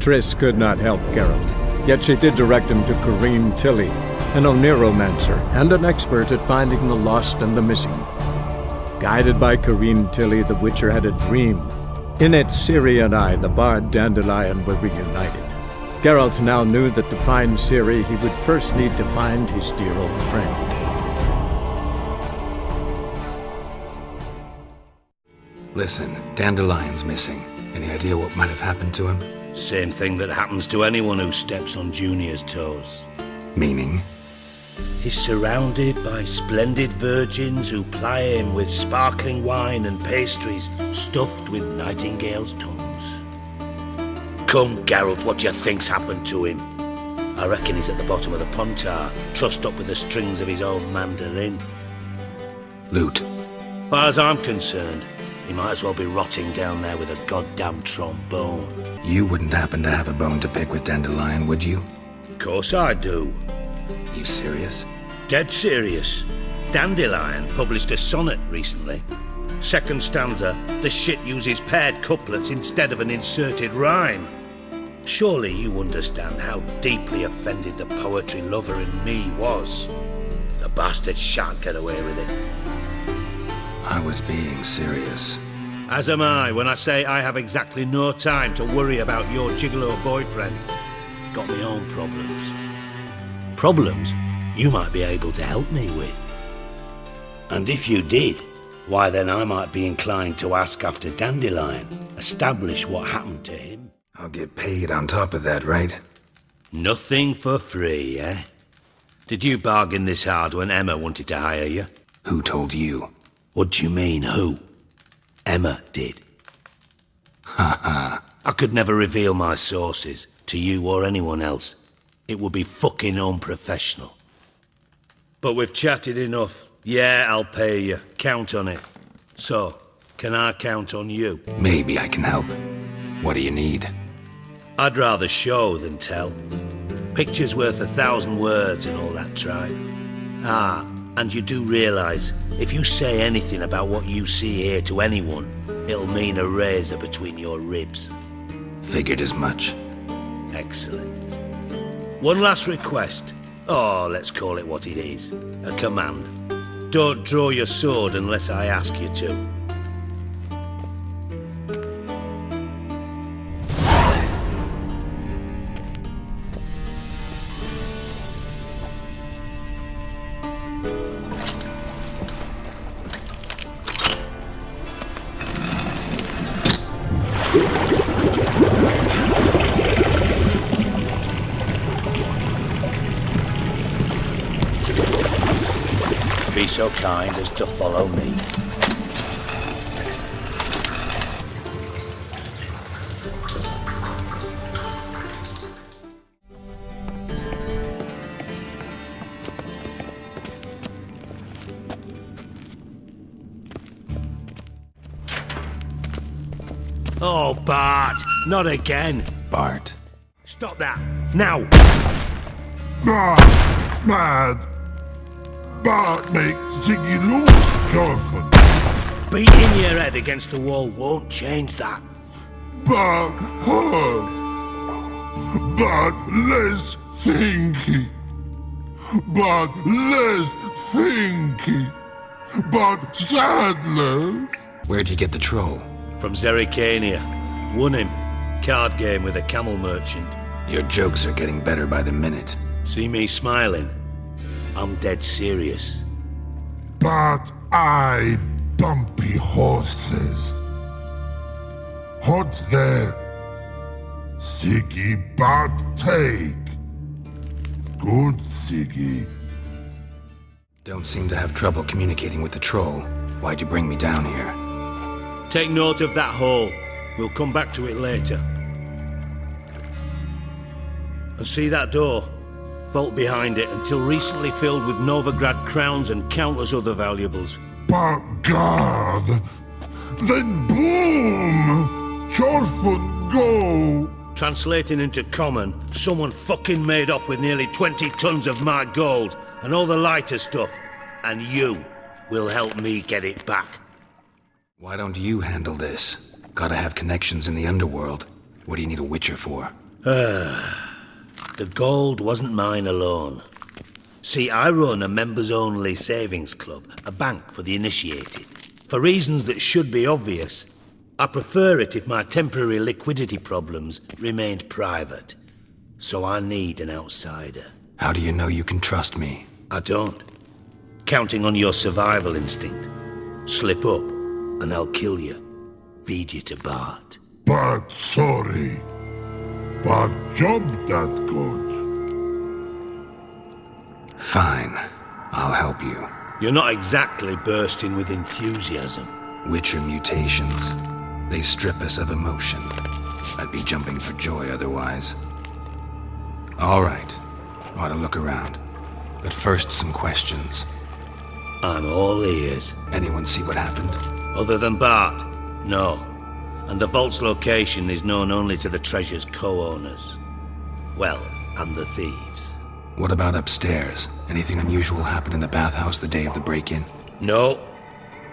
Triss could not help Geralt, yet she did direct him to Corrine Tilly, an Oniromancer and an expert at finding the lost and the missing. Guided by Corrine Tilly, the Witcher had a dream. In it, Ciri and I, the bard Dandelion, were reunited. Geralt now knew that to find Ciri, he would first need to find his dear old friend. Listen, Dandelion's missing. Any idea what might have happened to him? Same thing that happens to anyone who steps on Junior's toes. Meaning? He's surrounded by splendid virgins who ply him with sparkling wine and pastries stuffed with nightingales' tongues. Come, Geralt, what do you think's happened to him? I reckon he's at the bottom of the Pontar, trussed up with the strings of his own mandolin. Loot. Far as I'm concerned, he might as well be rotting down there with a goddamn trombone. You wouldn't happen to have a bone to pick with Dandelion, would you? Of course I do. You serious? Dead serious. Dandelion published a sonnet recently. Second stanza, the shit uses paired couplets instead of an inserted rhyme. Surely you understand how deeply offended the poetry lover in me was. The bastard shan't get away with it. I was being serious. As am I when I say I have exactly no time to worry about your gigolo boyfriend. Got my own problems. Problems you might be able to help me with. And if you did, why then I might be inclined to ask after Dandelion, establish what happened to him. I'll get paid on top of that, right? Nothing for free, eh? Did you bargain this hard when Emma wanted to hire you? Who told you? What do you mean, who? Emma did. Ha ha. I could never reveal my sources to you or anyone else. It would be fucking unprofessional. But we've chatted enough. Yeah, I'll pay you. Count on it. So, can I count on you? Maybe I can help. What do you need? I'd rather show than tell. Picture's worth 1,000 words and all that tribe. Ah, and you do realise, if you say anything about what you see here to anyone, it'll mean a razor between your ribs. Figured as much. Excellent. One last request. Oh, let's call it what it is. A command. Don't draw your sword unless I ask you to. Be so kind as to follow me. Oh, Bart, not again. Bart. Stop that, now. Mad. Bart makes Ziggy lose, Jonathan. Beating your head against the wall won't change that. But hurt. But less thinky. But less thinky. But sadler. Where'd you get the troll? From Zerrikania. Won him. Card game with a camel merchant. Your jokes are getting better by the minute. See me smiling? I'm dead serious. But I bumpy horses. Hot there. Siggy but take. Good Siggy. Don't seem to have trouble communicating with the troll. Why'd you bring me down here? Take note of that hole. We'll come back to it later. And see that door? Vault behind it, until recently filled with Novigrad crowns and countless other valuables. But God! Then boom! Chorfut go! Translating into common, someone fucking made off with nearly 20 tons of my gold, and all the lighter stuff. And you will help me get it back. Why don't you handle this? Gotta have connections in the underworld. What do you need a Witcher for? The gold wasn't mine alone. See, I run a members-only savings club, a bank for the initiated. For reasons that should be obvious, I prefer it if my temporary liquidity problems remained private. So I need an outsider. How do you know you can trust me? I don't. Counting on your survival instinct. Slip up, and I'll kill you. Feed you to Bart. But sorry. But job that good. Fine. I'll help you. You're not exactly bursting with enthusiasm. Witcher mutations. They strip us of emotion. I'd be jumping for joy otherwise. All right. Ought to look around. But first, some questions. I'm all ears. Anyone see what happened? Other than Bart? No. And the vault's location is known only to the treasure's co-owners. Well, and the thieves. What about upstairs? Anything unusual happen in the bathhouse the day of the break-in? No.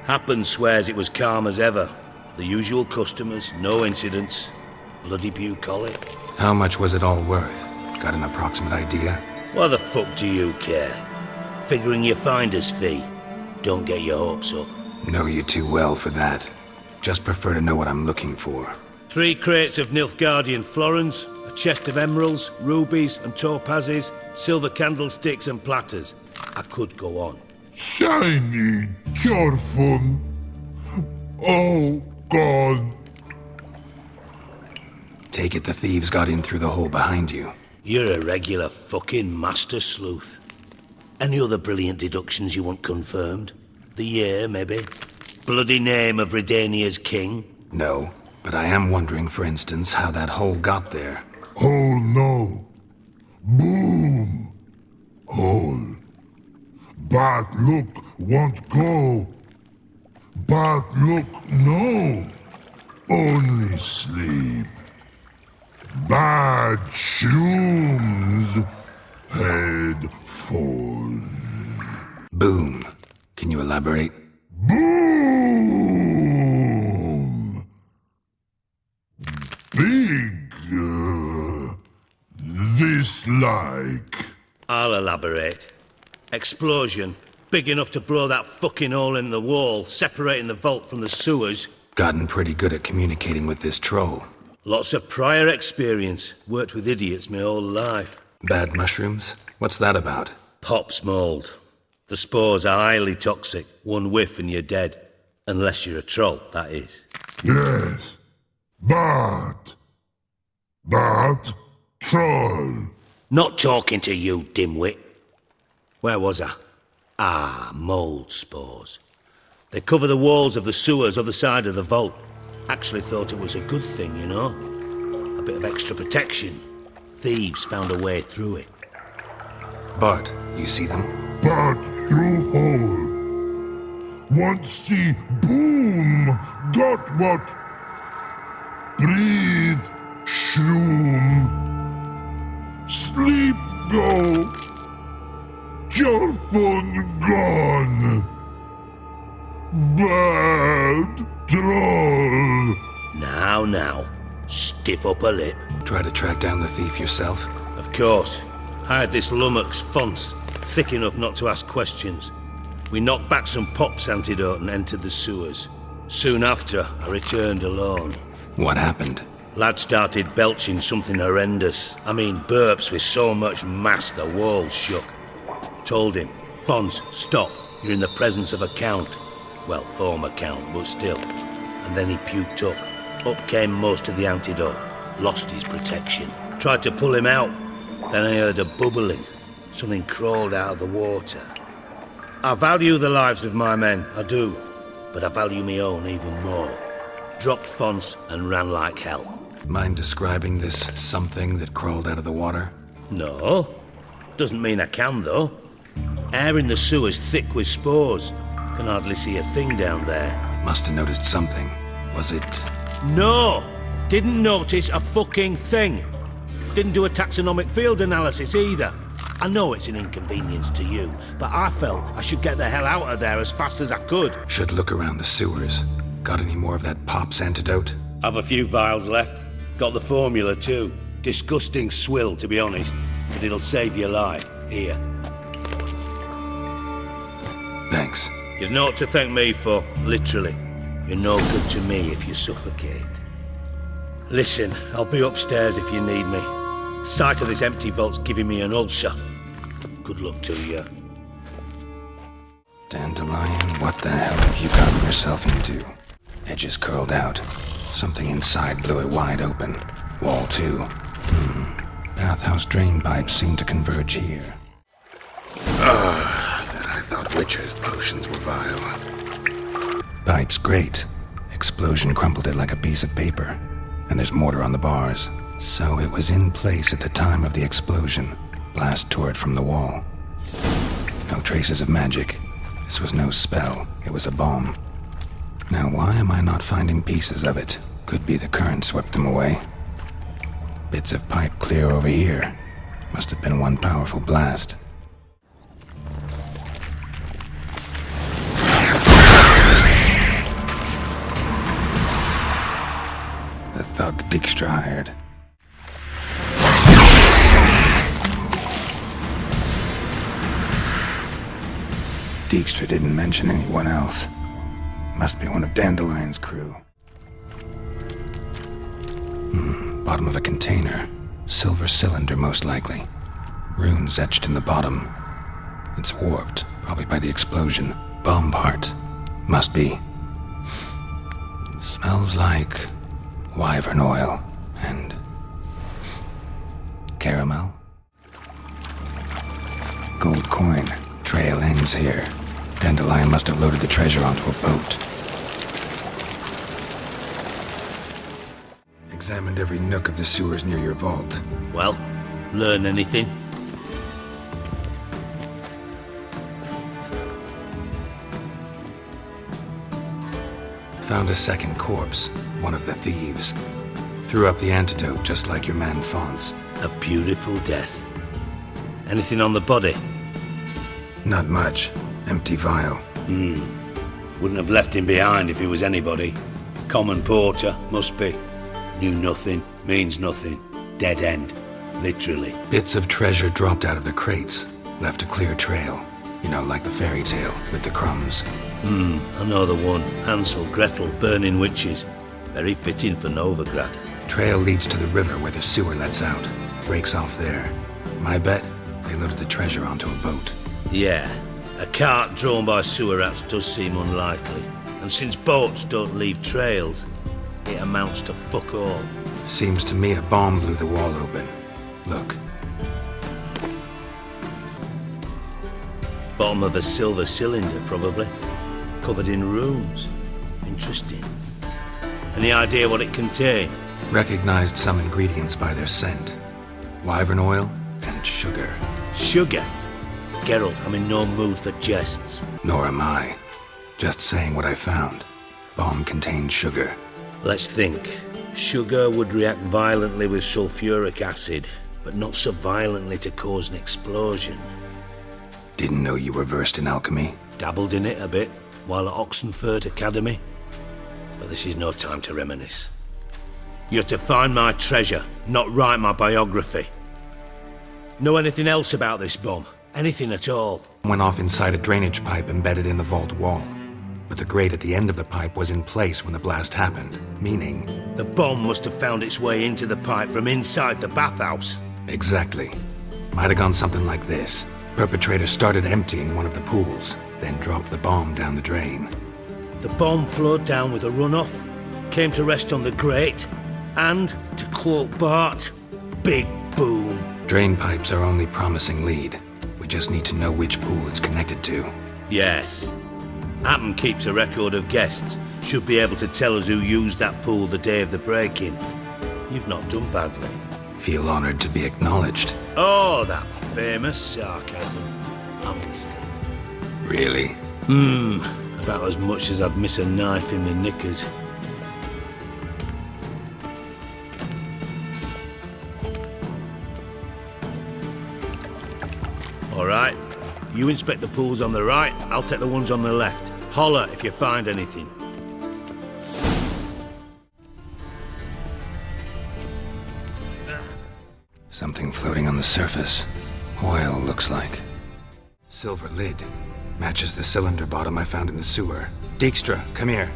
Happen swears it was calm as ever. The usual customers, no incidents. Bloody bucolic. How much was it all worth? Got an approximate idea? Why the fuck do you care? Figuring your finder's fee. Don't get your hopes up. Know you too well for that. Just prefer to know what I'm looking for. 3 crates of Nilfgaardian florins, a chest of emeralds, rubies and topazes, silver candlesticks and platters. I could go on. Shiny, careful. Oh, God. Take it the thieves got in through the hole behind you. You're a regular fucking master sleuth. Any other brilliant deductions you want confirmed? The year, maybe? Bloody name of Redania's king? No, but I am wondering, for instance, how that hole got there. Hole no. Boom. Hole. But look won't go. But look no. Only sleep. Bad shrooms. Head falls. Boom. Can you elaborate? Boom! Big. This like. I'll elaborate. Explosion. Big enough to blow that fucking hole in the wall, separating the vault from the sewers. Gotten pretty good at communicating with this troll. Lots of prior experience. Worked with idiots my whole life. Bad mushrooms? What's that about? Pops mold. The spores are highly toxic. One whiff and you're dead. Unless you're a troll, that is. Yes. But troll. Not talking to you, dimwit. Where was I? Ah, mold spores. They cover the walls of the sewers other side of the vault. Actually thought it was a good thing, you know? A bit of extra protection. Thieves found a way through it. Bart, you see them? But through hole. Want see boom. Got what? Breathe. Shroom. Sleep go. Your phone gone. Bad troll. Now. Stiff upper lip. Try to track down the thief yourself? Of course. I had this lummox Fonce, thick enough not to ask questions. We knocked back some Pop's antidote and entered the sewers. Soon after, I returned alone. What happened? Lad started belching something horrendous. I mean, burps with so much mass the walls shook. Told him, Fonce, stop. You're in the presence of a count. Well, former count, but still. And then he puked up. Up came most of the antidote. Lost his protection. Tried to pull him out. Then I heard a bubbling. Something crawled out of the water. I value the lives of my men, I do. But I value my own even more. Dropped Fonce and ran like hell. Mind describing this something that crawled out of the water? No. Doesn't mean I can, though. Air in the sewer's thick with spores. Can hardly see a thing down there. Must have noticed something. Was it... No! Didn't notice a fucking thing. Didn't do a taxonomic field analysis either. I know it's an inconvenience to you, but I felt I should get the hell out of there as fast as I could. Should look around the sewers. Got any more of that Pop's antidote? Have a few vials left. Got the formula too. Disgusting swill, to be honest, but it'll save your life. Here. Thanks. You've naught to thank me for, literally. You're no good to me if you suffocate. Listen, I'll be upstairs if you need me. Sight of this empty vault's giving me an ulcer. Good luck to you. Dandelion, what the hell have you gotten yourself into? Edges curled out. Something inside blew it wide open. Wall too. Bathhouse drain pipes seem to converge here. I thought Witcher's potions were vile. Pipes great. Explosion crumpled it like a piece of paper. And there's mortar on the bars. So it was in place at the time of the explosion. Blast tore it from the wall. No traces of magic. This was no spell. It was a bomb. Now why am I not finding pieces of it? Could be the current swept them away. Bits of pipe clear over here. Must have been one powerful blast. The thug Dijkstra hired. Dijkstra didn't mention anyone else. Must be one of Dandelion's crew. Bottom of a container. Silver cylinder, most likely. Runes etched in the bottom. It's warped, probably by the explosion. Bomb part. Must be. Smells like wyvern oil and caramel. Gold coin. Trail ends here. Dandelion must have loaded the treasure onto a boat. Examined every nook of the sewers near your vault. Well, learn anything? Found a second corpse, one of the thieves. Threw up the antidote just like your man Fonz. A beautiful death. Anything on the body? Not much. Empty vial. Wouldn't have left him behind if he was anybody. Common porter, must be. Knew nothing, means nothing. Dead end. Literally. Bits of treasure dropped out of the crates. Left a clear trail. You know, like the fairy tale, with the crumbs. I know the one. Hansel, Gretel, burning witches. Very fitting for Novigrad. Trail leads to the river where the sewer lets out. Breaks off there. My bet, they loaded the treasure onto a boat. Yeah. A cart drawn by sewer rats does seem unlikely. And since boats don't leave trails, it amounts to fuck all. Seems to me a bomb blew the wall open. Look. Bottom of a silver cylinder, probably. Covered in runes. Interesting. Any idea what it contained? Recognized some ingredients by their scent. Wyvern oil and sugar. Sugar? Geralt, I'm in no mood for jests. Nor am I. Just saying what I found. Bomb contained sugar. Let's think. Sugar would react violently with sulfuric acid, but not so violently to cause an explosion. Didn't know you were versed in alchemy. Dabbled in it a bit while at Oxenford Academy. But this is no time to reminisce. You're to find my treasure, not write my biography. Know anything else about this bomb? Anything at all? Went off inside a drainage pipe embedded in the vault wall. But the grate at the end of the pipe was in place when the blast happened, meaning... The bomb must have found its way into the pipe from inside the bathhouse. Exactly. Might have gone something like this. Perpetrator started emptying one of the pools, then dropped the bomb down the drain. The bomb flowed down with a runoff, came to rest on the grate, and, to quote Bart, big boom. Drain pipes are only promising lead. We just need to know which pool it's connected to. Yes. Appen keeps a record of guests. Should be able to tell us who used that pool the day of the break-in. You've not done badly. Feel honored to be acknowledged. Oh, that famous sarcasm. I missed it. Really? About as much as I'd miss a knife in my knickers. All right. You inspect the pools on the right, I'll take the ones on the left. Holler if you find anything. Something floating on the surface. Oil, looks like. Silver lid. Matches the cylinder bottom I found in the sewer. Dijkstra, come here.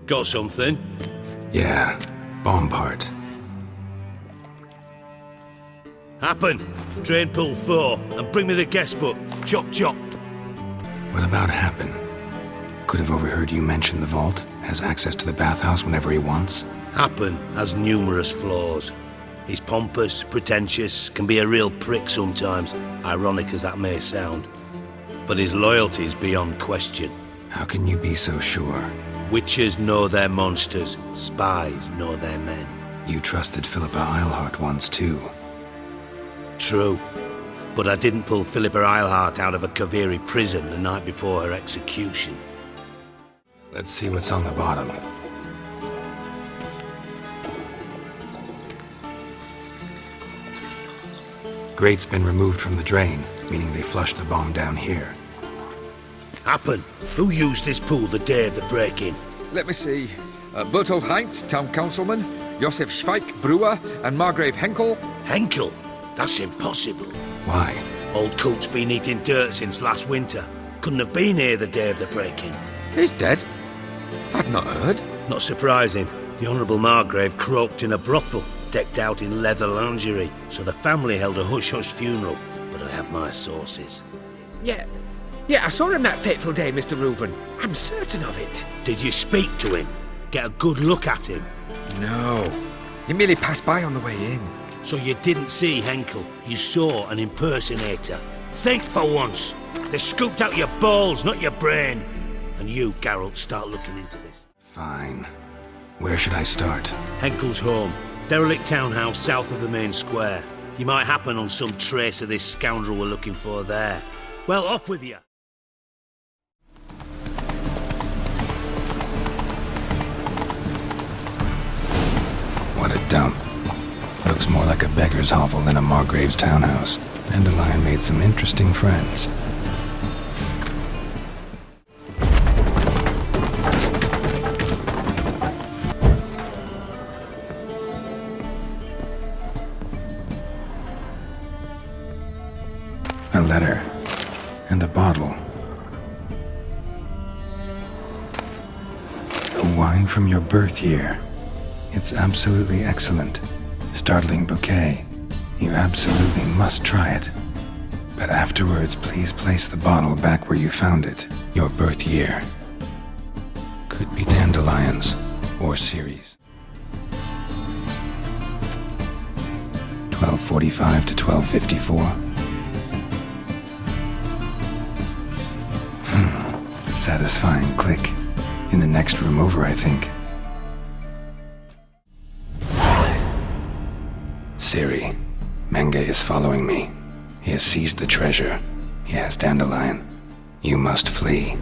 Got something? Yeah, bomb part. Happen. Drain pool 4, and bring me the guest book. Chop chop. What about Happen? Could have overheard you mention the vault. Has access to the bathhouse whenever he wants. Happen has numerous flaws. He's pompous, pretentious, can be a real prick sometimes, ironic as that may sound. But his loyalty is beyond question. How can you be so sure? Witches know their monsters, spies know their men. You trusted Philippa Eilhart once too. True. But I didn't pull Philippa Eilhart out of a Kaviri prison the night before her execution. Let's see what's on the bottom. Grate's been removed from the drain, meaning they flushed the bomb down here. Happen. Who used this pool the day of the break-in? Let me see. Berthold Heinz, town councilman, Josef Schweik, brewer, and Margrave Henkel. Henkel? That's impossible. Why? Old Coot's been eating dirt since last winter. Couldn't have been here the day of the break-in. He's dead? I'd not heard. Not surprising. The Honourable Margrave croaked in a brothel, decked out in leather lingerie, so the family held a hush-hush funeral. But I have my sources. Yeah, I saw him that fateful day, Mr. Reuven. I'm certain of it. Did you speak to him? Get a good look at him? No. He merely passed by on the way in. So you didn't see Henkel. You saw an impersonator. Think for once. They scooped out your balls, not your brain. And you, Geralt, start looking into this. Fine. Where should I start? Henkel's home. Derelict townhouse south of the main square. You might happen on some trace of this scoundrel we're looking for there. Well, off with you. What a dump. Looks more like a beggar's hovel than a Margrave's townhouse. Dandelion made some interesting friends. A letter. And a bottle. A wine from your birth year. It's absolutely excellent. Startling bouquet. You absolutely must try it. But afterwards, please place the bottle back where you found it. Your birth year. Could be dandelions or Ceres. 1245 to 1254. Satisfying click. In the next room over, I think. Ciri, Menge is following me. He has seized the treasure. He has Dandelion. You must flee.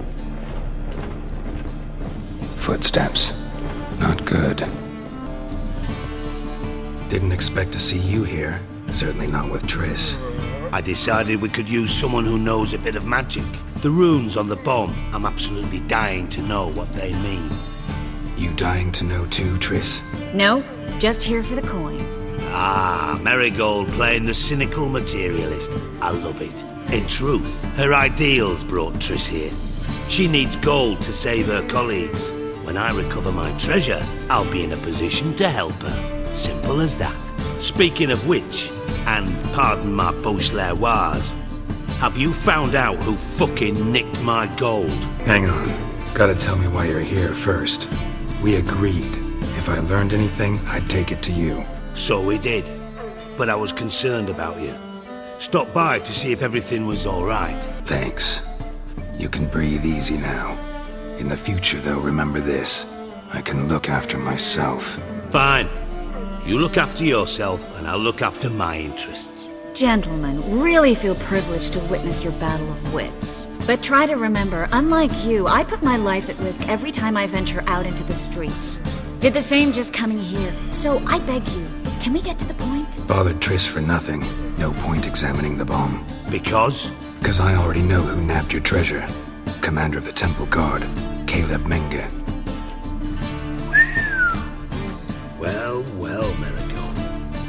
Footsteps. Not good. Didn't expect to see you here. Certainly not with Triss. I decided we could use someone who knows a bit of magic. The runes on the bomb, I'm absolutely dying to know what they mean. You dying to know too, Triss? No, just here for the coin. Ah, Marigold playing the cynical materialist. I love it. In truth, her ideals brought Triss here. She needs gold to save her colleagues. When I recover my treasure, I'll be in a position to help her. Simple as that. Speaking of which, and pardon my Beauclervoise, have you found out who fucking nicked my gold? Hang on. Gotta tell me why you're here first. We agreed. If I learned anything, I'd take it to you. So we did. But I was concerned about you. Stopped by to see if everything was all right. Thanks. You can breathe easy now. In the future, though, remember this. I can look after myself. Fine. You look after yourself, and I'll look after my interests. Gentlemen, really feel privileged to witness your battle of wits. But try to remember, unlike you, I put my life at risk every time I venture out into the streets. Did the same just coming here. So I beg you, can we get to the point? Bothered Triss for nothing. No point examining the bomb. Because? Because I already know who nabbed your treasure. Commander of the Temple Guard, Caleb Menge.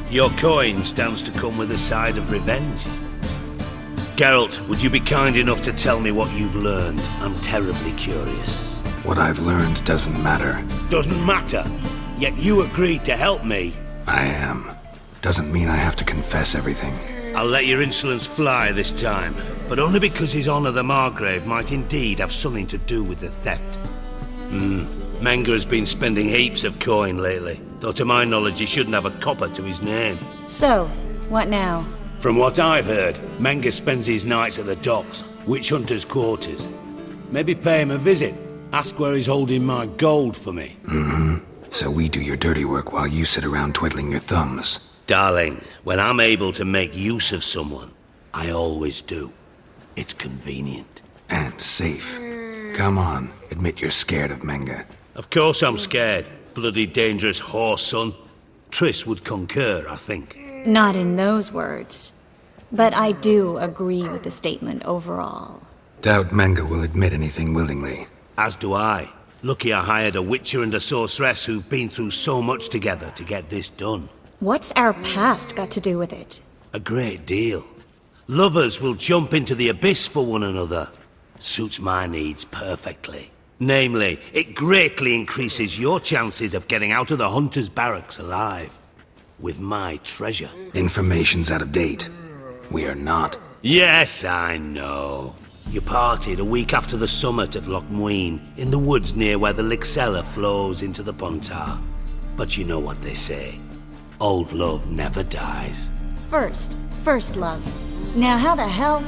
Your coin stands to come with a side of revenge. Geralt, would you be kind enough to tell me what you've learned? I'm terribly curious. What I've learned doesn't matter. Doesn't matter? Yet you agreed to help me. I am. Doesn't mean I have to confess everything. I'll let your insolence fly this time, but only because His Honor the Margrave might indeed have something to do with the theft. Menga has been spending heaps of coin lately, though to my knowledge he shouldn't have a copper to his name. So, what now? From what I've heard, Menga spends his nights at the docks, witch hunters' quarters. Maybe pay him a visit. Ask where he's holding my gold for me. So we do your dirty work while you sit around twiddling your thumbs. Darling, when I'm able to make use of someone, I always do. It's convenient. And safe. Come on, admit you're scared of Menga. Of course I'm scared. Bloody dangerous horse, son. Triss would concur, I think. Not in those words. But I do agree with the statement overall. Doubt Menga will admit anything willingly. As do I. Lucky I hired a witcher and a sorceress who've been through so much together to get this done. What's our past got to do with it? A great deal. Lovers will jump into the abyss for one another. Suits my needs perfectly. Namely, it greatly increases your chances of getting out of the hunter's barracks alive. With my treasure. Information's out of date. We are not. Yes, I know. You partied a week after the summit at Loch Muine, in the woods near where the Lixella flows into the Pontar. But you know what they say. Old love never dies. First love. Now how the hell?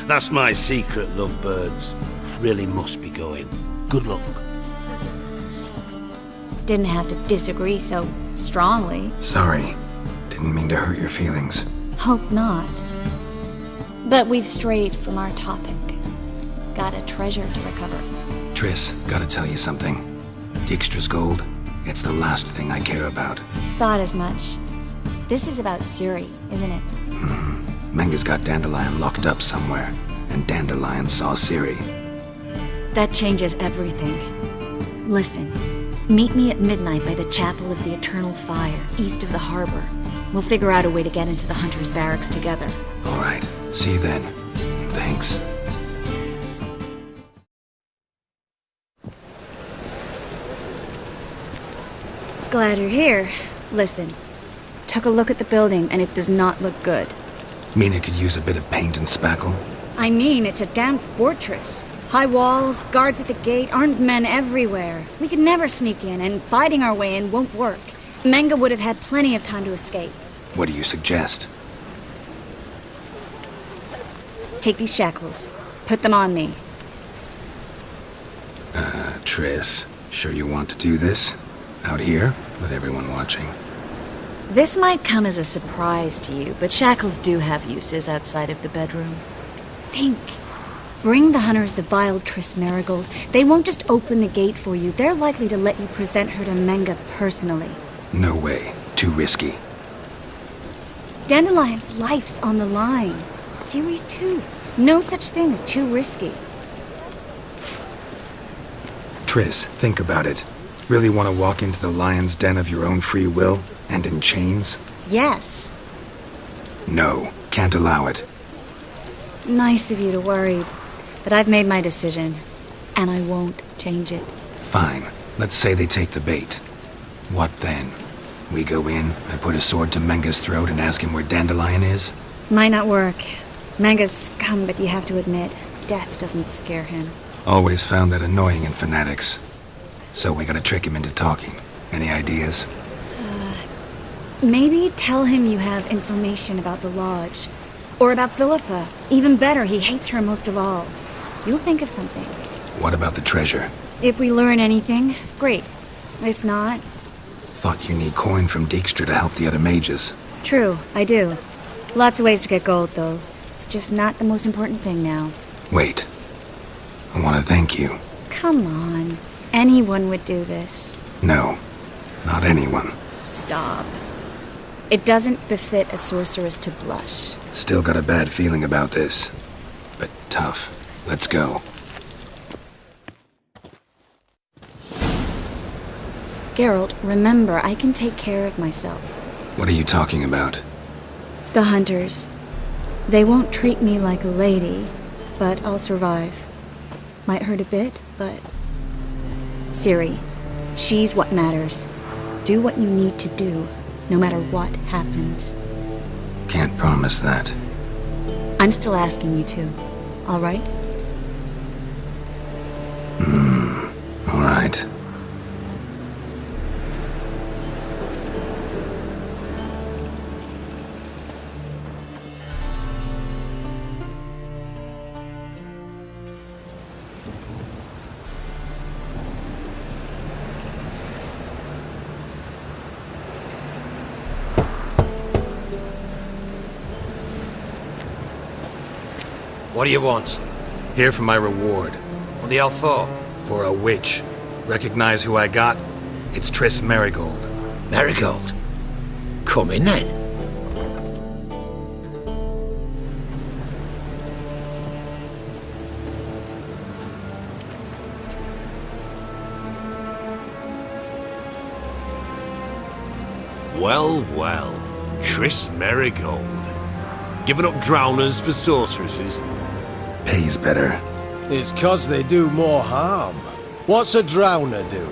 That's my secret, lovebirds. Really must be going. Good luck. Didn't have to disagree so strongly. Sorry. Didn't mean to hurt your feelings. Hope not. But we've strayed from our topic. Got a treasure to recover. Triss, gotta tell you something. Dijkstra's gold, it's the last thing I care about. Thought as much. This is about Ciri, isn't it? Menga's got Dandelion locked up somewhere, and Dandelion saw Ciri. That changes everything. Listen, meet me at midnight by the Chapel of the Eternal Fire, east of the harbor. We'll figure out a way to get into the Hunter's Barracks together. All right, see you then. Thanks. Glad you're here. Listen, took a look at the building and it does not look good. Mean it could use a bit of paint and spackle? I mean, it's a damn fortress. High walls, guards at the gate, armed men everywhere. We could never sneak in, and fighting our way in won't work. Menga would have had plenty of time to escape. What do you suggest? Take these shackles. Put them on me. Triss, sure you want to do this? Out here, with everyone watching? This might come as a surprise to you, but shackles do have uses outside of the bedroom. Think. Bring the hunters the vile Triss Marigold. They won't just open the gate for you. They're likely to let you present her to Menga personally. No way. Too risky. Dandelion's life's on the line. Series 2. No such thing as too risky. Triss, think about it. Really want to walk into the lion's den of your own free will, and in chains? Yes. No, can't allow it. Nice of you to worry, but I've made my decision, and I won't change it. Fine. Let's say they take the bait. What then? We go in, I put a sword to Menga's throat and ask him where Dandelion is? Might not work. Menga's scum, but you have to admit, death doesn't scare him. Always found that annoying in fanatics. So we gotta trick him into talking. Any ideas? Maybe tell him you have information about the lodge. Or about Philippa. Even better, he hates her most of all. You'll think of something. What about the treasure? If we learn anything, great. If not... Thought you need coin from Dijkstra to help the other mages. True, I do. Lots of ways to get gold, though. It's just not the most important thing now. Wait. I want to thank you. Come on. Anyone would do this. No, not anyone. Stop. It doesn't befit a sorceress to blush. Still got a bad feeling about this. But tough. Let's go. Geralt, remember, I can take care of myself. What are you talking about? The hunters. They won't treat me like a lady, but I'll survive. Might hurt a bit, but... Ciri, she's what matters. Do what you need to do, no matter what happens. Can't promise that. I'm still asking you to, all right? All right. What do you want? Here for my reward. What the hell for? For a witch. Recognize who I got? It's Triss Merigold. Marigold. Come in then. Well, well. Triss Merigold. Giving up drowners for sorceresses? Pays better. It's 'cause they do more harm. What's a drowner do?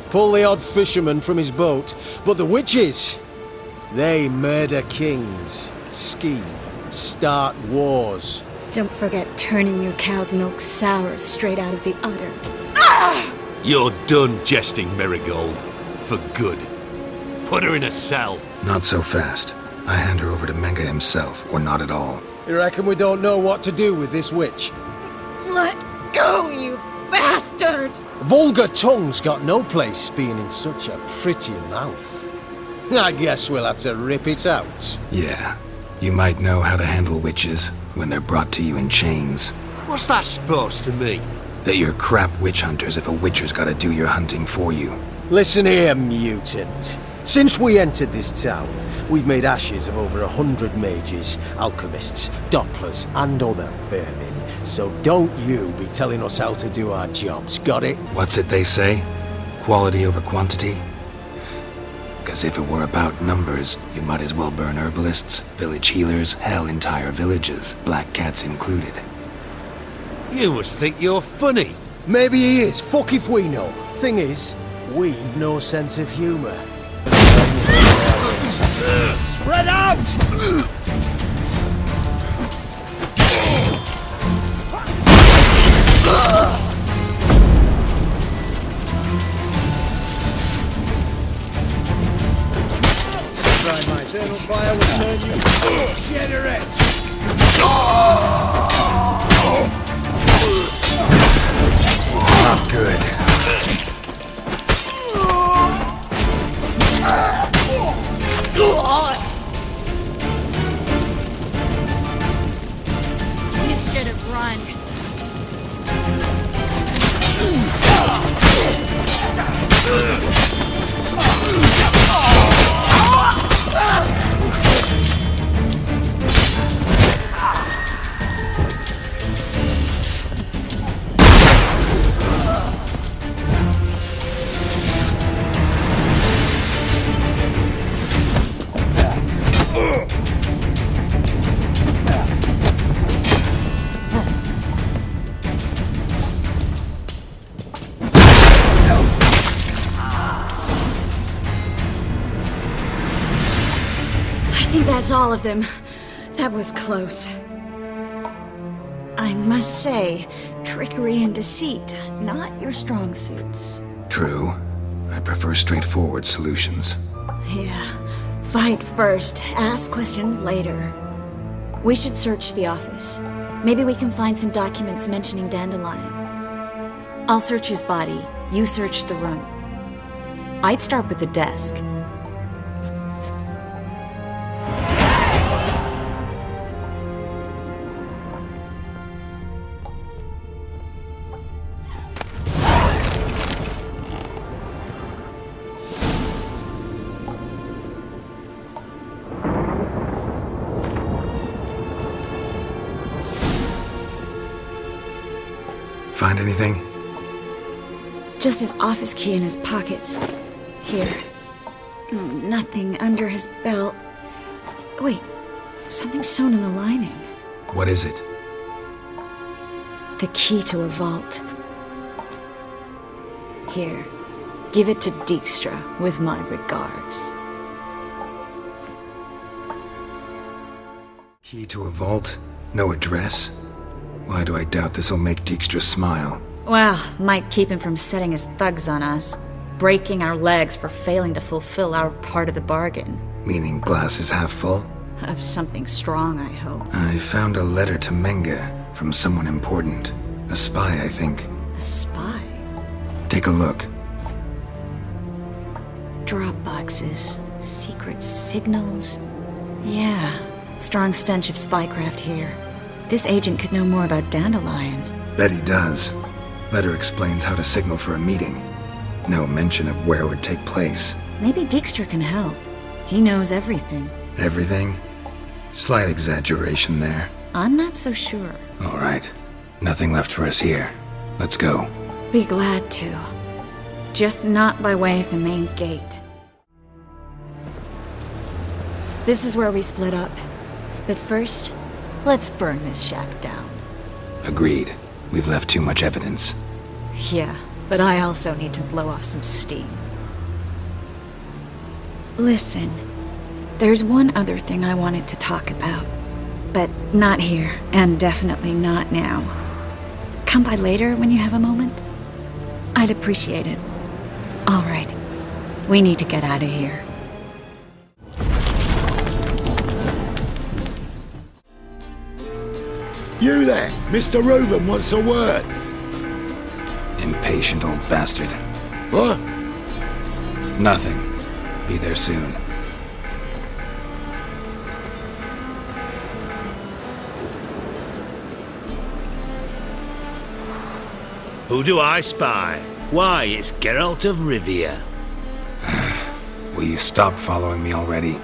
Pull the odd fisherman from his boat. But the witches, they murder kings, scheme, start wars. Don't forget turning your cow's milk sour straight out of the udder. You're done jesting, Merigold. For good. Put her in a cell. Not so fast. I hand her over to Menga himself, or not at all. You reckon we don't know what to do with this witch? Let go, you bastard! Vulgar tongue's got no place being in such a pretty mouth. I guess we'll have to rip it out. Yeah. You might know how to handle witches when they're brought to you in chains. What's that supposed to mean? That you're crap witch hunters if a witcher's gotta do your hunting for you. Listen here, mutant. Since we entered this town, we've made ashes of over 100 mages, alchemists, dopplers, and other vermin. So don't you be telling us how to do our jobs, got it? What's it they say? Quality over quantity? 'Cause if it were about numbers, you might as well burn herbalists, village healers, hell, entire villages, black cats included. You must think you're funny. Maybe he is, fuck if we know. Thing is, we've no sense of humor. Spread out! Try my eternal fire will turn you degenerate! Not good. You should have run. I think that's all of them. That was close. I must say, trickery and deceit, not your strong suits. True. I prefer straightforward solutions. Yeah. Fight first, ask questions later. We should search the office. Maybe we can find some documents mentioning Dandelion. I'll search his body. You search the room. I'd start with the desk. Find anything? Just his office key in his pockets. Here. Nothing under his belt. Wait, something sewn in the lining. What is it? The key to a vault. Here, give it to Dijkstra with my regards. Key to a vault? No address? Why do I doubt this'll make Dijkstra smile? Well, might keep him from setting his thugs on us, breaking our legs for failing to fulfill our part of the bargain. Meaning glass is half full? Of something strong, I hope. I found a letter to Menge from someone important. A spy, I think. A spy? Take a look. Drop boxes, secret signals. Yeah, strong stench of spycraft here. This agent could know more about Dandelion. Bet he does. Letter explains how to signal for a meeting. No mention of where it would take place. Maybe Dijkstra can help. He knows everything. Everything? Slight exaggeration there. I'm not so sure. All right. Nothing left for us here. Let's go. Be glad to. Just not by way of the main gate. This is where we split up. But first, let's burn this shack down. Agreed. We've left too much evidence. Yeah, but I also need to blow off some steam. Listen, there's one other thing I wanted to talk about. But not here, and definitely not now. Come by later when you have a moment? I'd appreciate it. All right, we need to get out of here. You there, Mr. Reuven wants a word. Impatient old bastard. What? Nothing. Be there soon. Who do I spy? Why, it's Geralt of Rivia. Will you stop following me already?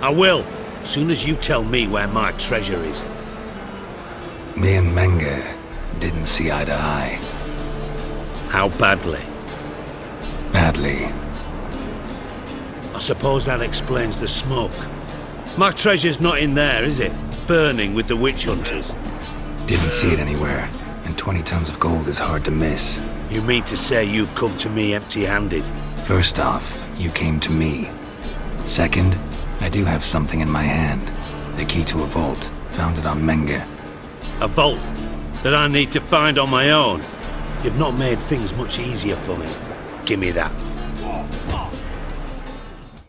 I will, soon as you tell me where my treasure is. Me and Menge didn't see eye to eye. How badly? Badly. I suppose that explains the smoke. My treasure's not in there, is it? Burning with the witch hunters. Didn't see it anywhere, and 20 tons of gold is hard to miss. You mean to say you've come to me empty-handed? First off, you came to me. Second, I do have something in my hand. The key to a vault, found it on Menge. A vault that I need to find on my own. You've not made things much easier for me. Give me that.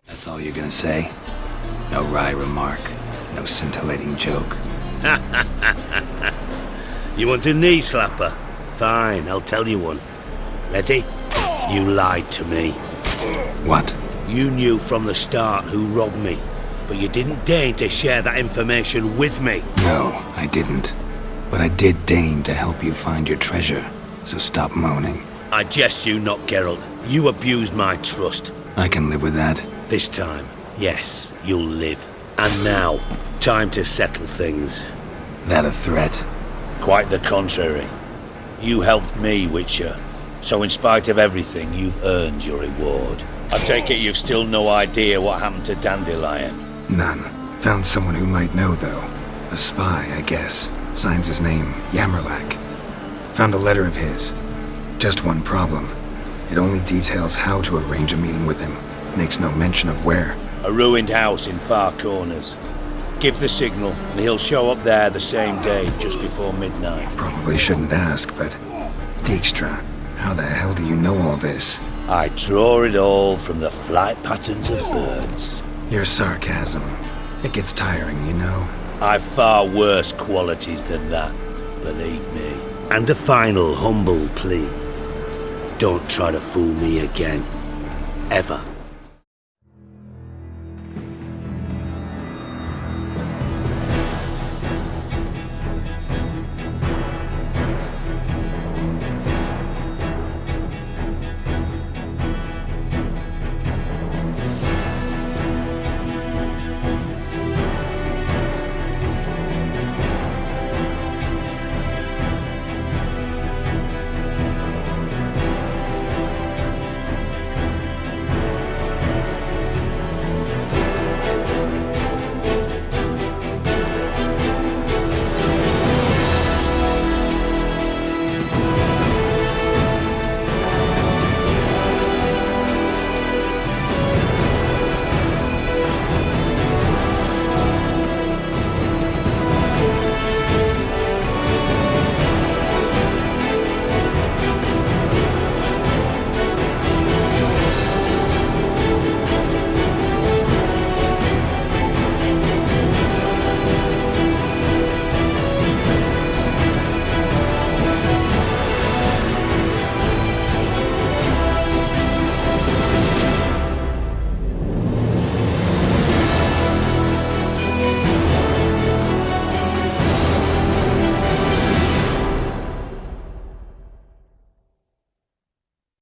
That's all you're gonna say? No wry remark, no scintillating joke. You want a knee slapper? Fine, I'll tell you one. Ready? You lied to me. What? You knew from the start who robbed me, but you didn't deign to share that information with me. No, I didn't. But I did deign to help you find your treasure, so stop moaning. I jest you not, Geralt. You abused my trust. I can live with that. This time, yes, you'll live. And now, time to settle things. That a threat? Quite the contrary. You helped me, Witcher. So in spite of everything, you've earned your reward. I take it you've still no idea what happened to Dandelion? None. Found someone who might know, though. A spy, I guess. Signs his name, Yamerlak. Found a letter of his. Just one problem. It only details how to arrange a meeting with him. Makes no mention of where. A ruined house in Far Corners. Give the signal, and he'll show up there the same day, just before midnight. Probably shouldn't ask, but... Dijkstra, how the hell do you know all this? I draw it all from the flight patterns of birds. Your sarcasm. It gets tiring, you know? I've far worse qualities than that, believe me. And a final humble plea. Don't try to fool me again. Ever.